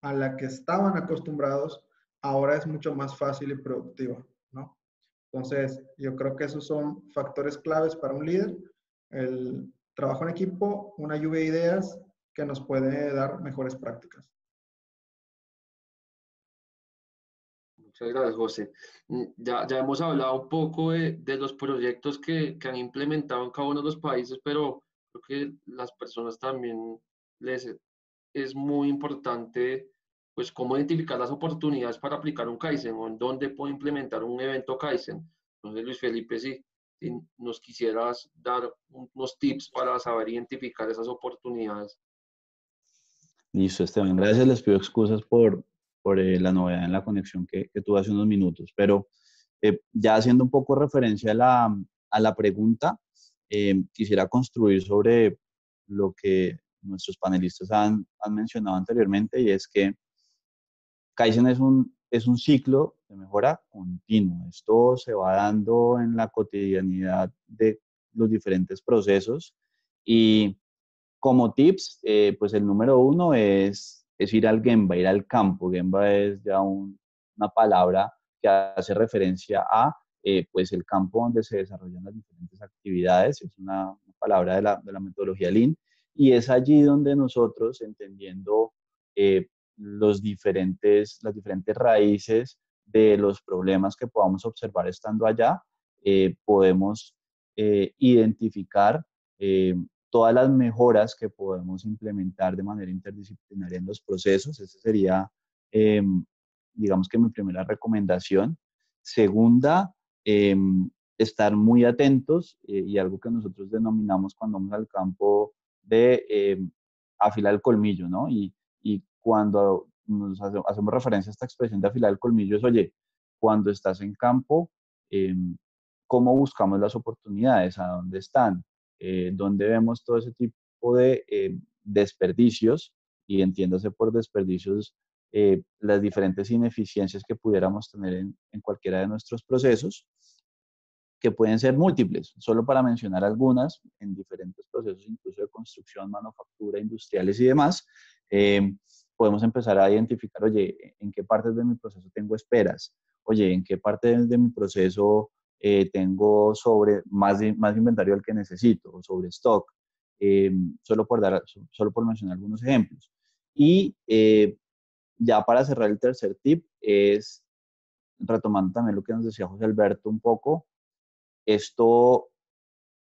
a la que estaban acostumbrados, ahora es mucho más fácil y productiva, ¿no? Entonces, yo creo que esos son factores claves para un líder, el trabajo en equipo, una lluvia de ideas que nos puede dar mejores prácticas. Muchas gracias, José. Ya hemos hablado un poco de los proyectos que han implementado en cada uno de los países, pero creo que las personas también les es muy importante, pues, cómo identificar las oportunidades para aplicar un Kaizen o en dónde puedo implementar un evento Kaizen. Entonces, Luis Felipe, si nos quisieras dar unos tips para saber identificar esas oportunidades. Listo, Esteban. Gracias. Les pido excusas por la novedad en la conexión que tuve hace unos minutos. Pero ya haciendo un poco referencia a la pregunta, quisiera construir sobre lo que nuestros panelistas han mencionado anteriormente, y es que Kaizen es un ciclo de mejora continuo. Esto se va dando en la cotidianidad de los diferentes procesos. Y como tips, pues el número uno es ir al Gemba, ir al campo. Gemba es ya una palabra que hace referencia a pues el campo donde se desarrollan las diferentes actividades. Es una palabra de la metodología Lean. Y es allí donde nosotros, entendiendo las diferentes raíces de los problemas que podamos observar estando allá, podemos identificar todas las mejoras que podemos implementar de manera interdisciplinaria en los procesos. Esa sería, digamos que mi primera recomendación. Segunda, estar muy atentos y algo que nosotros denominamos cuando vamos al campo de afilar el colmillo, ¿no? Y cuando nos hacemos referencia a esta expresión de afilar el colmillo es, oye, cuando estás en campo, ¿cómo buscamos las oportunidades? ¿A dónde están? Donde vemos todo ese tipo de desperdicios, y entiéndase por desperdicios las diferentes ineficiencias que pudiéramos tener en cualquiera de nuestros procesos, que pueden ser múltiples, solo para mencionar algunas, en diferentes procesos, incluso de construcción, manufactura, industriales y demás. Podemos empezar a identificar, oye, ¿en qué partes de mi proceso tengo esperas? Oye, ¿en qué parte de mi proceso tengo más inventario del que necesito, o sobre stock? Solo por mencionar algunos ejemplos. Y ya para cerrar el tercer tip es, retomando también lo que nos decía José Alberto un poco, esto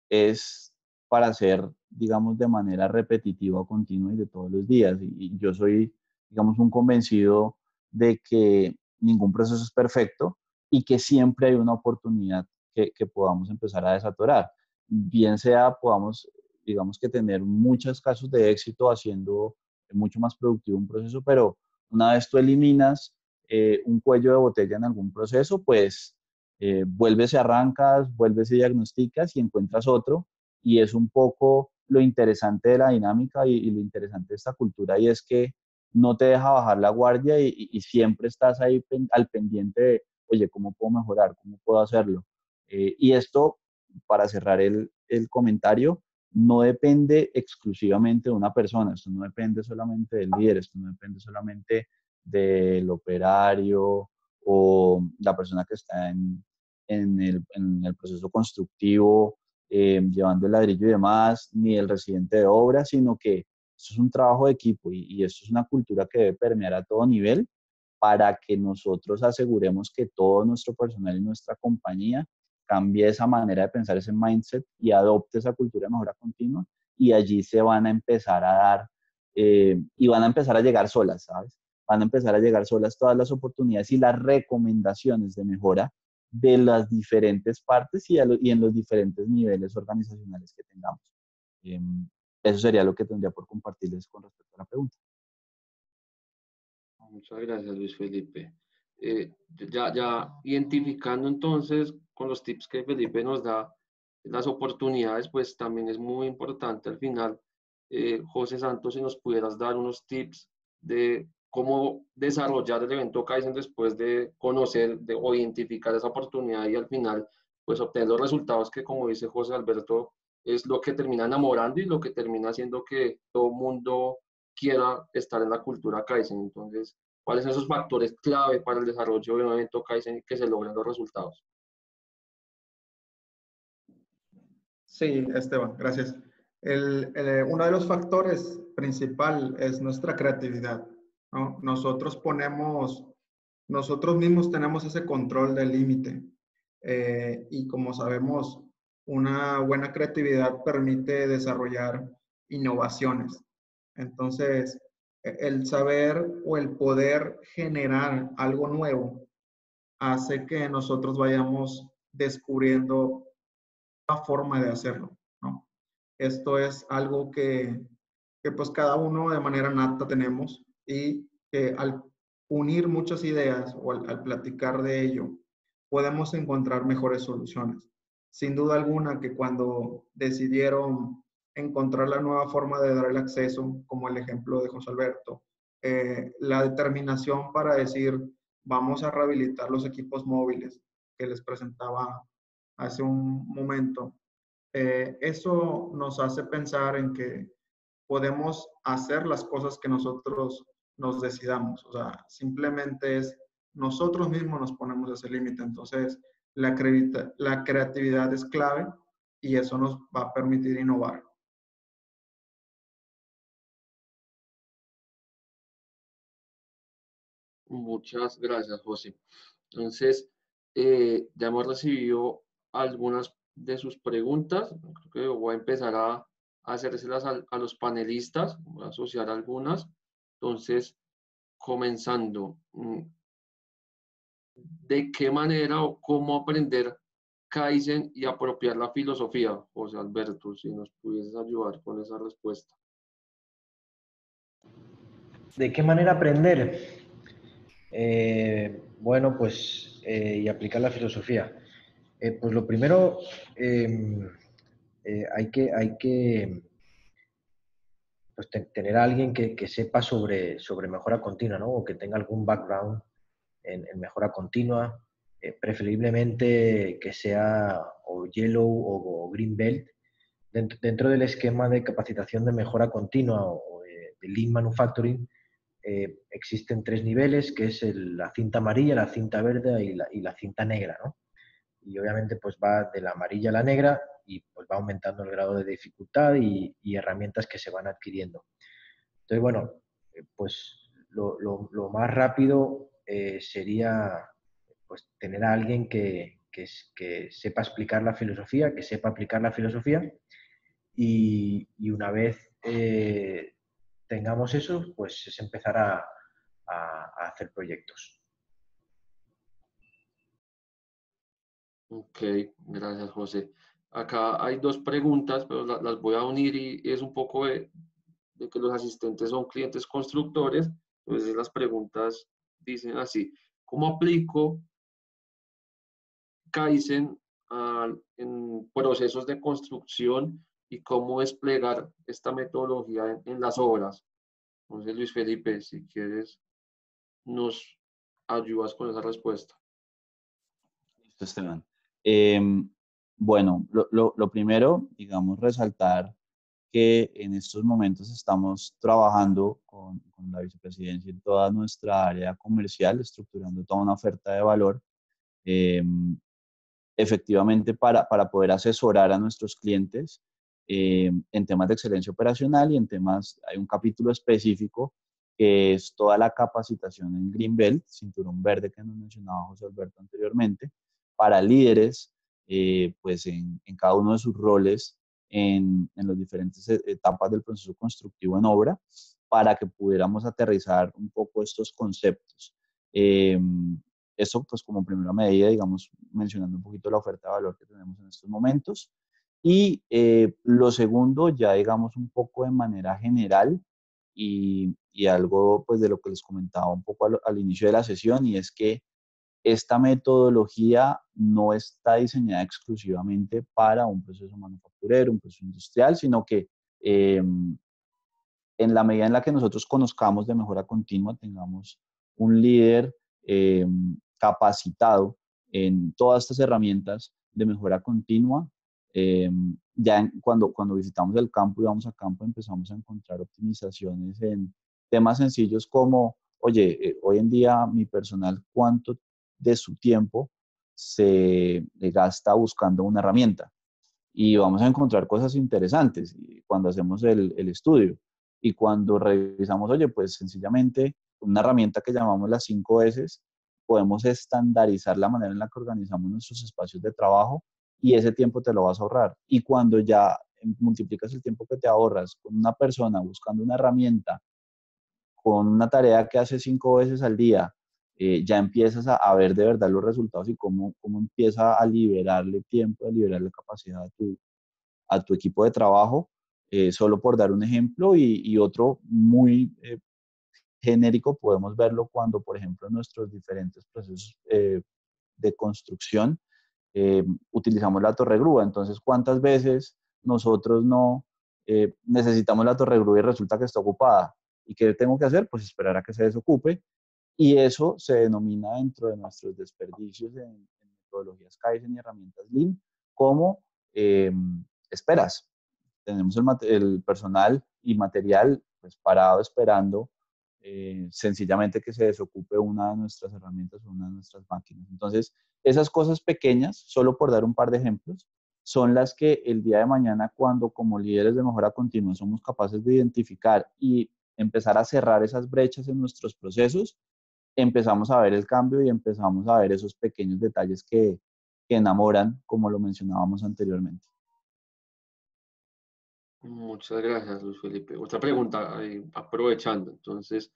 es para hacer, digamos, de manera repetitiva, continua y de todos los días. Y yo soy, digamos, un convencido de que ningún proceso es perfecto y que siempre hay una oportunidad que podamos empezar a desatorar. Bien sea, podamos, digamos, que tener muchos casos de éxito haciendo mucho más productivo un proceso, pero una vez tú eliminas un cuello de botella en algún proceso, pues vuelves y arrancas, vuelves y diagnosticas y encuentras otro. Y es un poco lo interesante de la dinámica y lo interesante de esta cultura, y es que no te deja bajar la guardia y siempre estás ahí al pendiente de, oye, ¿cómo puedo mejorar? ¿Cómo puedo hacerlo? Y esto, para cerrar el comentario, no depende exclusivamente de una persona, esto no depende solamente del líder, esto no depende solamente del operario o la persona que está en el proceso constructivo, llevando el ladrillo y demás, ni el residente de obra, sino que esto es un trabajo de equipo y esto es una cultura que debe permear a todo nivel para que nosotros aseguremos que todo nuestro personal y nuestra compañía cambie esa manera de pensar, ese mindset y adopte esa cultura de mejora continua, y allí se van a empezar a dar y van a empezar a llegar solas, ¿sabes? Van a empezar a llegar solas todas las oportunidades y las recomendaciones de mejora de las diferentes partes y en los diferentes niveles organizacionales que tengamos. Eh, Eso sería lo que tendría por compartirles con respecto a la pregunta. Muchas gracias, Luis Felipe. Ya identificando entonces con los tips que Felipe nos da, las oportunidades, pues también es muy importante al final. José Santos, si nos pudieras dar unos tips de cómo desarrollar el evento Kaizen después de conocer o identificar esa oportunidad y al final, pues obtener los resultados que, como dice José Alberto, es lo que termina enamorando y lo que termina haciendo que todo el mundo quiera estar en la cultura Kaizen. Entonces, ¿cuáles son esos factores clave para el desarrollo de un evento Kaizen y que se logren los resultados? Sí, Esteban, gracias. Uno de los factores principal es nuestra creatividad, ¿no? Nosotros mismos tenemos ese control del límite, y como sabemos, una buena creatividad permite desarrollar innovaciones. Entonces, el saber o el poder generar algo nuevo hace que nosotros vayamos descubriendo una forma de hacerlo, ¿no? Esto es algo que pues cada uno de manera nata tenemos, y que al unir muchas ideas o al platicar de ello, podemos encontrar mejores soluciones. Sin duda alguna que cuando decidieron encontrar la nueva forma de dar el acceso, como el ejemplo de José Alberto, la determinación para decir, vamos a rehabilitar los equipos móviles que les presentaba hace un momento, eso nos hace pensar en que podemos hacer las cosas que nosotros nos decidamos. O sea, simplemente es nosotros mismos nos ponemos ese límite. Entonces, la creatividad es clave y eso nos va a permitir innovar. Muchas gracias, José. Entonces, ya hemos recibido algunas de sus preguntas. Creo que voy a empezar a hacérselas a los panelistas, voy a asociar algunas. Entonces, comenzando, ¿de qué manera o cómo aprender Kaizen y apropiar la filosofía? José Alberto, si nos pudieses ayudar con esa respuesta. ¿De qué manera aprender? Bueno, pues y aplicar la filosofía. Pues lo primero, hay que pues, tener a alguien que sepa sobre mejora continua, ¿no? O que tenga algún background en mejora continua, preferiblemente que sea o Yellow o Green Belt, dentro del esquema de capacitación de mejora continua o de Lean Manufacturing. Existen 3 niveles, que es la cinta amarilla, la cinta verde y la cinta negra, ¿no? Y obviamente pues va de la amarilla a la negra y pues va aumentando el grado de dificultad y herramientas que se van adquiriendo. Entonces, bueno, pues lo más rápido sería pues, tener a alguien que sepa explicar la filosofía, que sepa aplicar la filosofía, y una vez tengamos eso, pues es empezar a hacer proyectos. Ok, gracias, José. Acá hay dos preguntas, pero las voy a unir y es un poco de que los asistentes son clientes constructores. Entonces las preguntas dicen así: ¿cómo aplico Kaizen en procesos de construcción y cómo desplegar esta metodología en las obras? Entonces, Luis Felipe, si quieres, nos ayudas con esa respuesta. Listo, Esteban. Bueno, lo primero, digamos, resaltar que en estos momentos estamos trabajando con la vicepresidencia en toda nuestra área comercial, estructurando toda una oferta de valor, efectivamente para poder asesorar a nuestros clientes en temas de excelencia operacional y en temas, hay un capítulo específico que es toda la capacitación en Greenbelt, cinturón verde que nos mencionaba José Alberto anteriormente, para líderes, pues en cada uno de sus roles en las diferentes etapas del proceso constructivo en obra, para que pudiéramos aterrizar un poco estos conceptos. Eso pues como primera medida, digamos, mencionando un poquito la oferta de valor que tenemos en estos momentos. Y lo segundo, ya digamos un poco de manera general y algo pues de lo que les comentaba un poco al inicio de la sesión, y es que esta metodología no está diseñada exclusivamente para un proceso manufacturero, un proceso industrial, sino que en la medida en la que nosotros conozcamos de mejora continua, tengamos un líder capacitado en todas estas herramientas de mejora continua, ya cuando visitamos el campo y vamos a campo empezamos a encontrar optimizaciones en temas sencillos como, oye, hoy en día mi personal, ¿cuánto de su tiempo se gasta buscando una herramienta? Y vamos a encontrar cosas interesantes cuando hacemos el estudio. Y cuando revisamos, oye, pues sencillamente una herramienta que llamamos las 5 S, podemos estandarizar la manera en la que organizamos nuestros espacios de trabajo y ese tiempo te lo vas a ahorrar. Y cuando ya multiplicas el tiempo que te ahorras con una persona buscando una herramienta, con una tarea que hace 5 veces al día, ya empiezas a ver de verdad los resultados y cómo empieza a liberarle tiempo, a liberarle capacidad a tu equipo de trabajo, solo por dar un ejemplo. Y otro muy genérico podemos verlo cuando, por ejemplo, en nuestros diferentes procesos de construcción utilizamos la torre grúa. Entonces, ¿cuántas veces nosotros no necesitamos la torre grúa y resulta que está ocupada? ¿Y qué tengo que hacer? Pues esperar a que se desocupe. Y eso se denomina dentro de nuestros desperdicios en metodologías Kaizen y herramientas Lean como esperas. Tenemos el personal y material pues parado esperando sencillamente que se desocupe una de nuestras herramientas o una de nuestras máquinas. Entonces, esas cosas pequeñas, solo por dar un par de ejemplos, son las que el día de mañana, cuando como líderes de mejora continua somos capaces de identificar y empezar a cerrar esas brechas en nuestros procesos, empezamos a ver el cambio y empezamos a ver esos pequeños detalles que enamoran, como lo mencionábamos anteriormente. Muchas gracias, Luis Felipe. Otra pregunta, aprovechando. Entonces,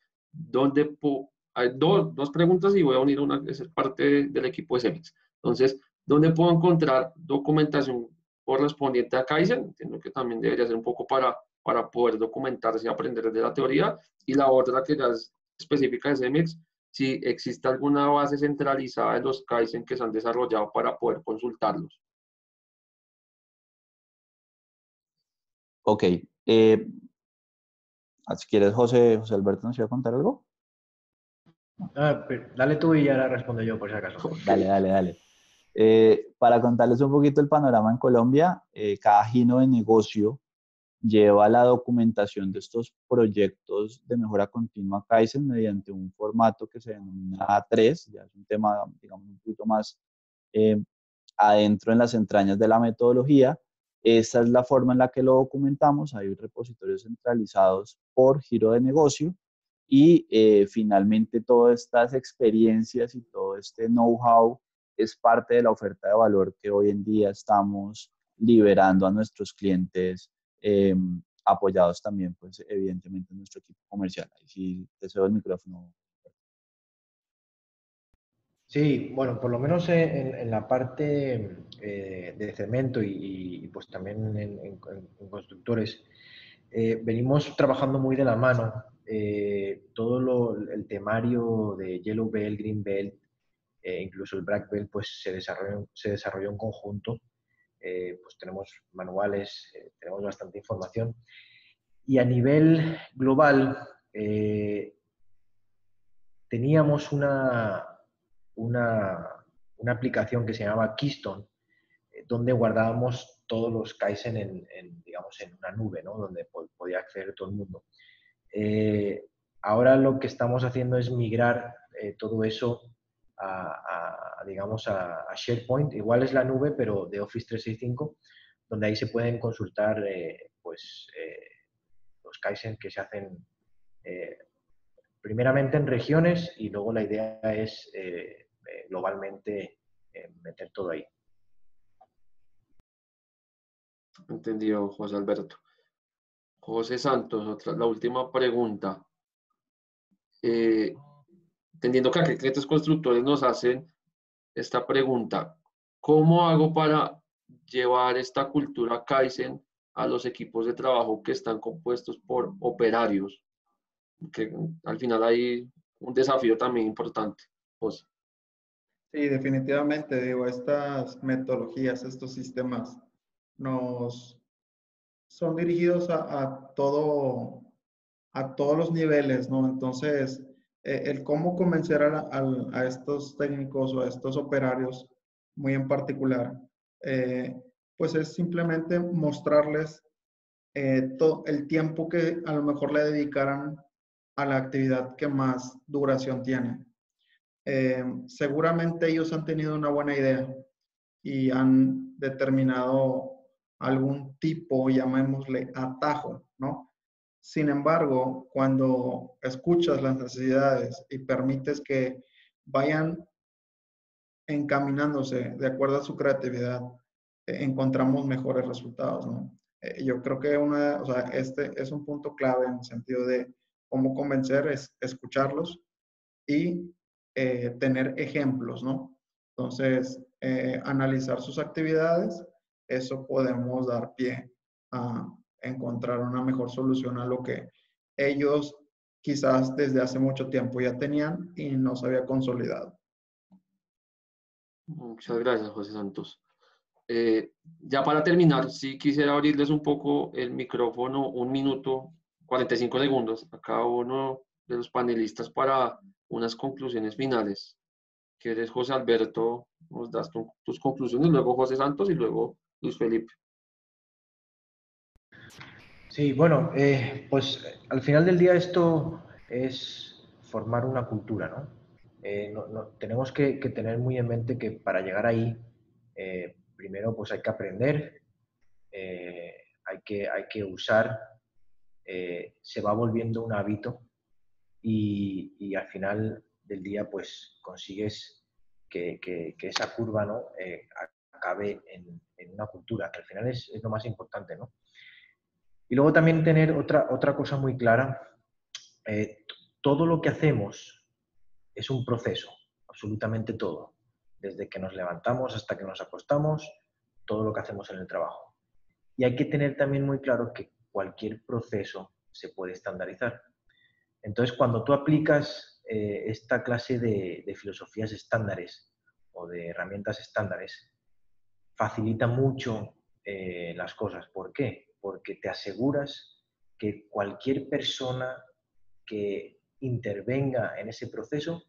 hay dos preguntas y voy a unir una que es parte del equipo de CEMIX. Entonces, ¿dónde puedo encontrar documentación correspondiente a Kaizen? Entiendo que también debería ser un poco para poder documentarse y aprender de la teoría. Y la otra que ya es específica de CEMIX, si existe alguna base centralizada de los Kaizen que se han desarrollado para poder consultarlos. Ok. Si quieres, José Alberto, ¿nos iba a contar algo? Dale tú y ahora respondo yo, por si acaso. Dale, dale, dale. Para contarles un poquito el panorama en Colombia, cada giro de negocio lleva la documentación de estos proyectos de mejora continua Kaizen mediante un formato que se denomina A3, ya es un tema, digamos, un poquito más adentro en las entrañas de la metodología. Esta es la forma en la que lo documentamos. Hay repositorios centralizados por giro de negocio y finalmente todas estas experiencias y todo este know-how es parte de la oferta de valor que hoy en día estamos liberando a nuestros clientes, apoyados también, pues, evidentemente, en nuestro equipo comercial. Ahí sí te cedo el micrófono. Sí, bueno, por lo menos en la parte de cemento y, pues también en constructores, venimos trabajando muy de la mano. Todo el temario de Yellow Belt, Green Belt, incluso el Black Belt, pues se desarrolló en conjunto. Pues tenemos manuales, tenemos bastante información. Y a nivel global, teníamos una aplicación que se llamaba Keystone, donde guardábamos todos los Kaizen digamos, en una nube, ¿no? Donde podía acceder todo el mundo. Ahora lo que estamos haciendo es migrar todo eso digamos, a SharePoint. Igual es la nube, pero de Office 365, donde ahí se pueden consultar los Kaizen que se hacen primeramente en regiones, y luego la idea es globalmente meter todo ahí. Entendido, José Alberto. José Santos, la última pregunta. Entendiendo que aquí clientes constructores nos hacen esta pregunta: ¿cómo hago para llevar esta cultura Kaizen a los equipos de trabajo que están compuestos por operarios? Que al final hay un desafío también importante, José. Sí, definitivamente, digo, estas metodologías, estos sistemas nos son dirigidos a todos los niveles, ¿no? Entonces, el cómo convencer a estos técnicos o a estos operarios, muy en particular, pues es simplemente mostrarles todo el tiempo que a lo mejor le dedicaran a la actividad que más duración tiene. Seguramente ellos han tenido una buena idea y han determinado algún tipo, llamémosle atajo, ¿no? Sin embargo, cuando escuchas las necesidades y permites que vayan encaminándose de acuerdo a su creatividad, encontramos mejores resultados, ¿no? Yo creo que o sea, este es un punto clave en el sentido de cómo convencer, es escucharlos y tener ejemplos, ¿no? Entonces, analizar sus actividades, eso podemos dar pie a encontrar una mejor solución a lo que ellos quizás desde hace mucho tiempo ya tenían y no se había consolidado. Muchas gracias, José Santos. Ya para terminar, sí quisiera abrirles un poco el micrófono, 1 minuto, 45 segundos, a cada uno de los panelistas para unas conclusiones finales. ¿Quieres, José Alberto? Nos das tus conclusiones, luego José Santos y luego Luis Felipe. Sí, bueno, pues al final del día esto es formar una cultura, ¿no? Tenemos que tener muy en mente que para llegar ahí, primero pues hay que aprender, hay que usar, se va volviendo un hábito y al final del día pues consigues que esa curva, ¿no? Acabe en una cultura, que al final es lo más importante, ¿no? Y luego también tener otra cosa muy clara, todo lo que hacemos es un proceso, absolutamente todo. Desde que nos levantamos hasta que nos acostamos, todo lo que hacemos en el trabajo. Y hay que tener también muy claro que cualquier proceso se puede estandarizar. Entonces, cuando tú aplicas esta clase de filosofías estándares o de herramientas estándares, facilita mucho las cosas. ¿Por qué? Porque te aseguras que cualquier persona que intervenga en ese proceso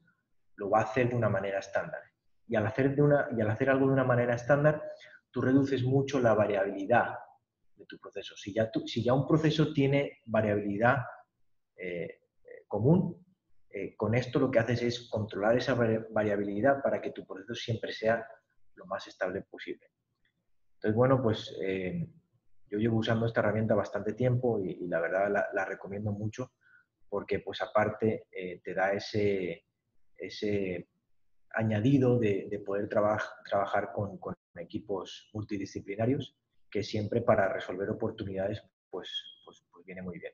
lo va a hacer de una manera estándar. Y al hacer algo de una manera estándar, tú reduces mucho la variabilidad de tu proceso. Si ya un proceso tiene variabilidad común, con esto lo que haces es controlar esa variabilidad para que tu proceso siempre sea lo más estable posible. Entonces, bueno, pues yo llevo usando esta herramienta bastante tiempo y la verdad la recomiendo mucho porque pues aparte te da ese añadido de poder trabajar con equipos multidisciplinarios, que siempre para resolver oportunidades pues viene muy bien.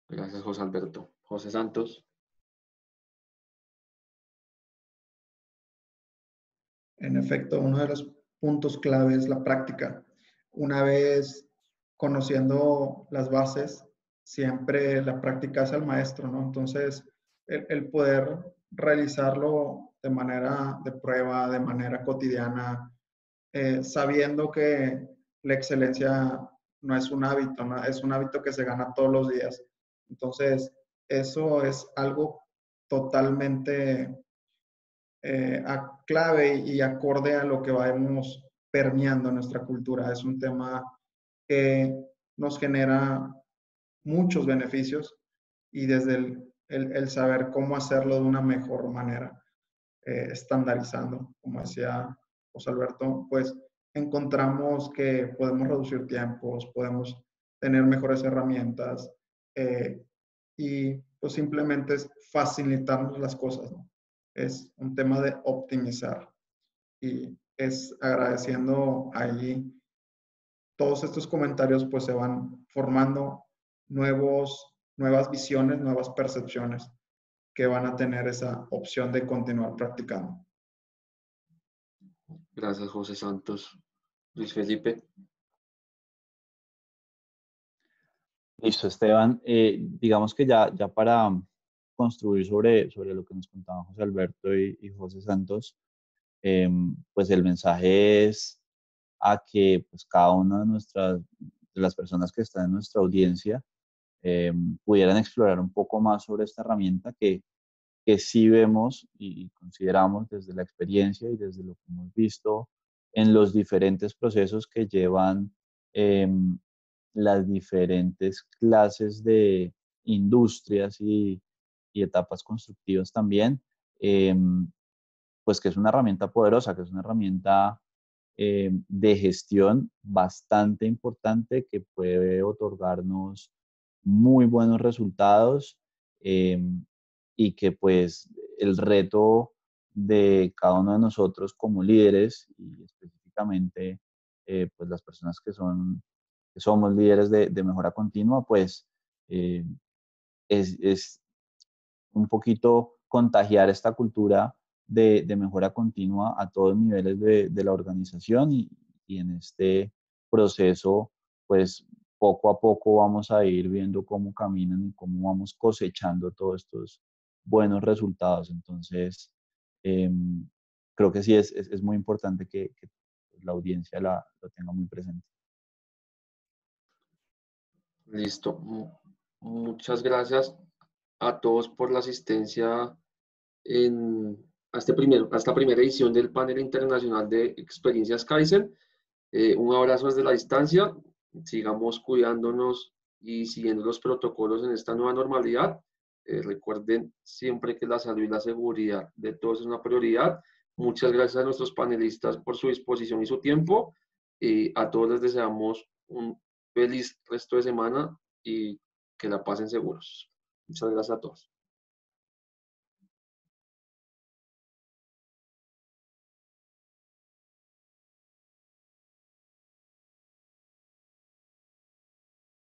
Gracias, José Alberto. José Santos. En efecto, uno de los puntos clave es la práctica. Una vez conociendo las bases, siempre la práctica es el maestro, ¿no? Entonces, el poder realizarlo de manera de prueba, de manera cotidiana, sabiendo que la excelencia no es un hábito, ¿no? Es un hábito que se gana todos los días. Entonces, eso es algo totalmente clave y acorde a lo que vamos permeando en nuestra cultura. Es un tema que nos genera muchos beneficios y desde el saber cómo hacerlo de una mejor manera, estandarizando, como decía José Alberto, pues encontramos que podemos reducir tiempos, podemos tener mejores herramientas y pues simplemente es facilitarnos las cosas, ¿no? Es un tema de optimizar y es agradeciendo ahí todos estos comentarios, pues se van formando nuevas visiones, nuevas percepciones que van a tener esa opción de continuar practicando. Gracias, José Santos. Luis Felipe. Listo, Esteban. Digamos que ya para construir sobre lo que nos contaban José Alberto y José Santos, pues el mensaje es a que pues, cada una de las personas que están en nuestra audiencia pudieran explorar un poco más sobre esta herramienta que sí vemos y consideramos desde la experiencia y desde lo que hemos visto en los diferentes procesos que llevan las diferentes clases de industrias y etapas constructivas también, pues que es una herramienta poderosa, que es una herramienta de gestión bastante importante que puede otorgarnos muy buenos resultados y que pues el reto de cada uno de nosotros como líderes y específicamente pues las personas que somos líderes de mejora continua, pues eh, es un poquito contagiar esta cultura de mejora continua a todos los niveles de la organización y en este proceso, pues poco a poco vamos a ir viendo cómo caminan y cómo vamos cosechando todos estos buenos resultados. Entonces, creo que sí es muy importante que la audiencia lo tenga muy presente. Listo. Muchas gracias a todos por la asistencia a esta primera edición del panel internacional de experiencias Kaizen. Un abrazo desde la distancia. Sigamos cuidándonos y siguiendo los protocolos en esta nueva normalidad. Recuerden siempre que la salud y la seguridad de todos es una prioridad. Muchas gracias a nuestros panelistas por su disposición y su tiempo. A todos les deseamos un feliz resto de semana y que la pasen seguros. Muchas gracias a todos.